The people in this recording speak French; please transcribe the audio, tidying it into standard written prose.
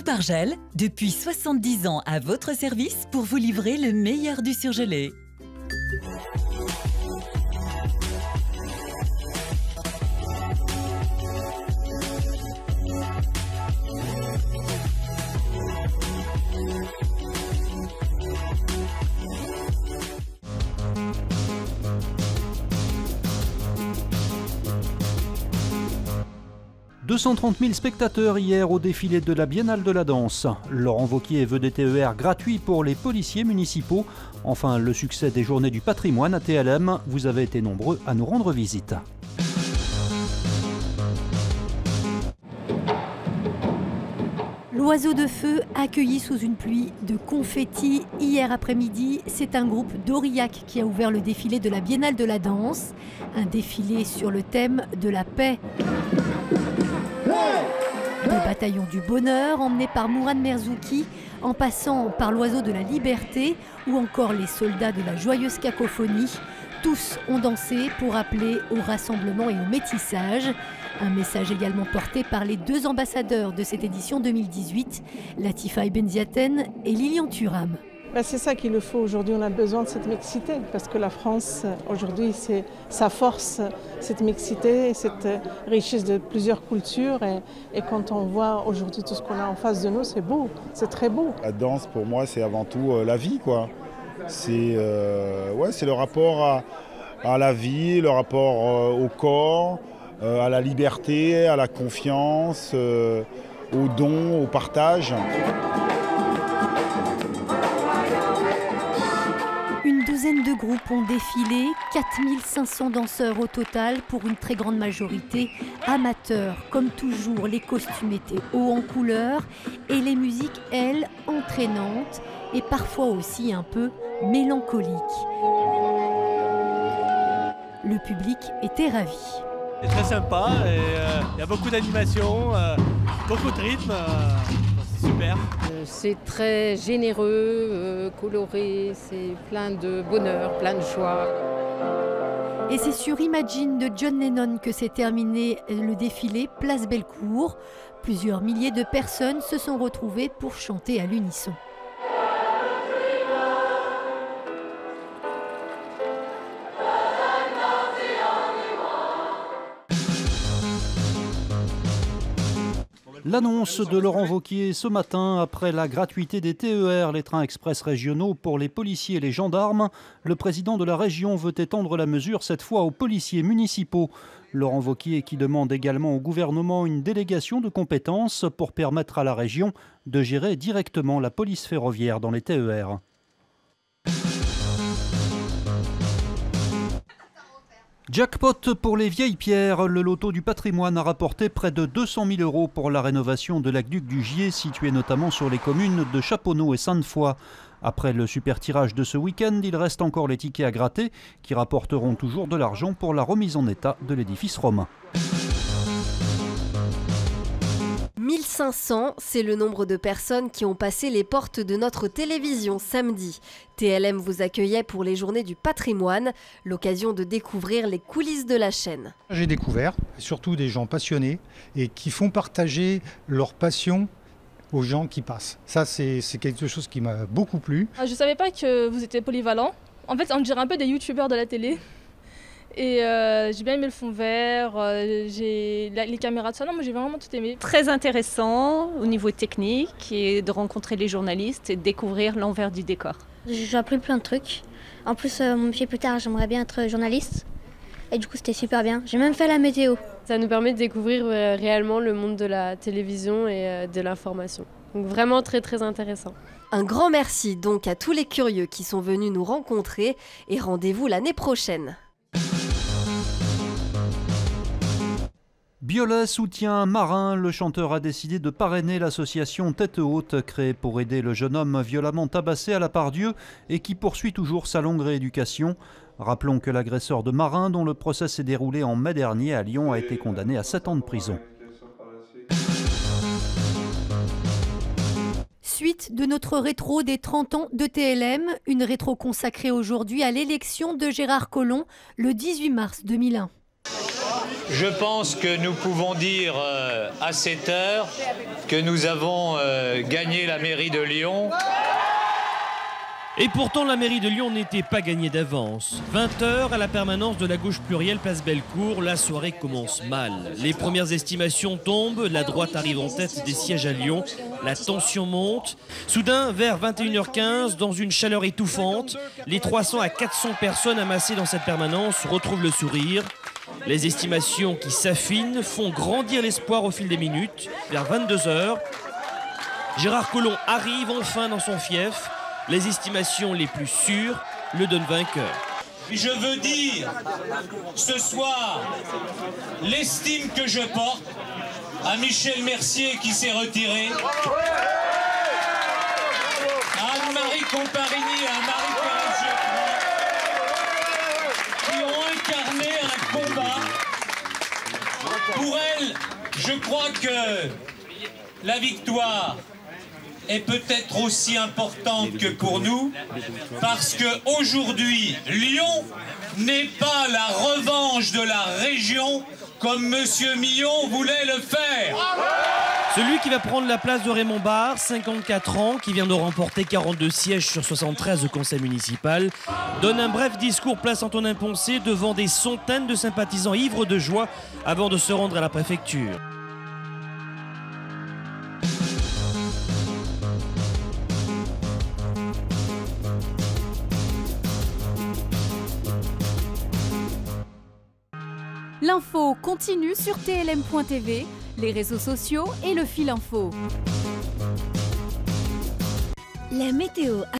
Groupe Argel, depuis 70 ans à votre service pour vous livrer le meilleur du surgelé. « 230 000 spectateurs hier au défilé de la Biennale de la Danse. Laurent Wauquiez veut des TER gratuits pour les policiers municipaux. Enfin, le succès des Journées du patrimoine à TLM. Vous avez été nombreux à nous rendre visite. L'Oiseau de Feu, accueilli sous une pluie de confettis hier après-midi, c'est un groupe d'Aurillac qui a ouvert le défilé de la Biennale de la Danse. Un défilé sur le thème de la paix. Le bataillon du bonheur, emmené par Mourad Merzouki, en passant par l'Oiseau de la liberté ou encore les soldats de la joyeuse cacophonie. Tous ont dansé pour appeler au rassemblement et au métissage. Un message également porté par les deux ambassadeurs de cette édition 2018, Latifa Benziaten et Lilian Thuram. C'est ça qu'il nous faut aujourd'hui, on a besoin de cette mixité parce que la France aujourd'hui c'est sa force, cette mixité, cette richesse de plusieurs cultures et quand on voit aujourd'hui tout ce qu'on a en face de nous, c'est beau, c'est très beau. La danse pour moi c'est avant tout la vie quoi, c'est le rapport à la vie, le rapport au corps, à la liberté, à la confiance, au don, au partage. Une douzaine de groupes ont défilé, 4500 danseurs au total pour une très grande majorité amateurs. Comme toujours, les costumes étaient hauts en couleur et les musiques, elles, entraînantes et parfois aussi un peu mélancoliques. Le public était ravi. C'est très sympa, il y a beaucoup d'animation, beaucoup de rythme, c'est super. C'est très généreux, coloré, c'est plein de bonheur, plein de joie. Et c'est sur Imagine de John Lennon que s'est terminé le défilé Place Bellecour. Plusieurs milliers de personnes se sont retrouvées pour chanter à l'unisson. L'annonce de Laurent Wauquiez ce matin après la gratuité des TER, les trains express régionaux pour les policiers et les gendarmes. Le président de la région veut étendre la mesure cette fois aux policiers municipaux. Laurent Wauquiez qui demande également au gouvernement une délégation de compétences pour permettre à la région de gérer directement la police ferroviaire dans les TER. Jackpot pour les vieilles pierres. Le loto du patrimoine a rapporté près de 200 000 € pour la rénovation de l'aqueduc du Gier, situé notamment sur les communes de Chaponneau et Sainte-Foy. Après le super tirage de ce week-end, il reste encore les tickets à gratter qui rapporteront toujours de l'argent pour la remise en état de l'édifice romain. 1500, c'est le nombre de personnes qui ont passé les portes de notre télévision samedi. TLM vous accueillait pour les Journées du patrimoine, l'occasion de découvrir les coulisses de la chaîne. J'ai découvert surtout des gens passionnés et qui font partager leur passion aux gens qui passent. Ça, c'est quelque chose qui m'a beaucoup plu. Je ne savais pas que vous étiez polyvalent. En fait, on dirait un peu des youtubeurs de la télé. Et j'ai bien aimé le fond vert, les caméras de ça, non, moi j'ai vraiment tout aimé. Très intéressant au niveau technique et de rencontrer les journalistes et de découvrir l'envers du décor. J'ai appris plein de trucs. En plus, mon pied plus tard, j'aimerais bien être journaliste. Et du coup, c'était super bien. J'ai même fait la météo. Ça nous permet de découvrir réellement le monde de la télévision et de l'information. Donc vraiment très très intéressant. Un grand merci donc à tous les curieux qui sont venus nous rencontrer et rendez-vous l'année prochaine. Biolay soutient Marin. Le chanteur a décidé de parrainer l'association Tête Haute, créée pour aider le jeune homme violemment tabassé à la Pardieu et qui poursuit toujours sa longue rééducation. Rappelons que l'agresseur de Marin, dont le procès s'est déroulé en mai dernier à Lyon, a été condamné à 7 ans de prison. Suite de notre rétro des 30 ans de TLM, une rétro consacrée aujourd'hui à l'élection de Gérard Collomb le 18 mars 2001. Je pense que nous pouvons dire à cette heure que nous avons gagné la mairie de Lyon. Et pourtant, la mairie de Lyon n'était pas gagnée d'avance. 20h à la permanence de la gauche plurielle Place Bellecour, la soirée commence mal. Les premières estimations tombent, la droite arrive en tête des sièges à Lyon, la tension monte. Soudain, vers 21h15, dans une chaleur étouffante, les 300 à 400 personnes amassées dans cette permanence retrouvent le sourire. Les estimations qui s'affinent font grandir l'espoir au fil des minutes. Vers 22h, Gérard Collomb arrive enfin dans son fief. Les estimations les plus sûres le donnent vainqueur. Je veux dire ce soir l'estime que je porte à Michel Mercier qui s'est retiré, à Anne-Marie Comparini, à Marie-Thérèse Geoffroy, qui ont incarné un combat. Pour elles, je crois que la victoire est peut-être aussi importante que pour nous, parce qu'aujourd'hui, Lyon n'est pas la revanche de la région comme M. Millon voulait le faire. Celui qui va prendre la place de Raymond Barre, 54 ans, qui vient de remporter 42 sièges sur 73 au conseil municipal, donne un bref discours place Antonin Poncet devant des centaines de sympathisants ivres de joie avant de se rendre à la préfecture. L'info continue sur TLM.tv, les réseaux sociaux et le fil info. La météo.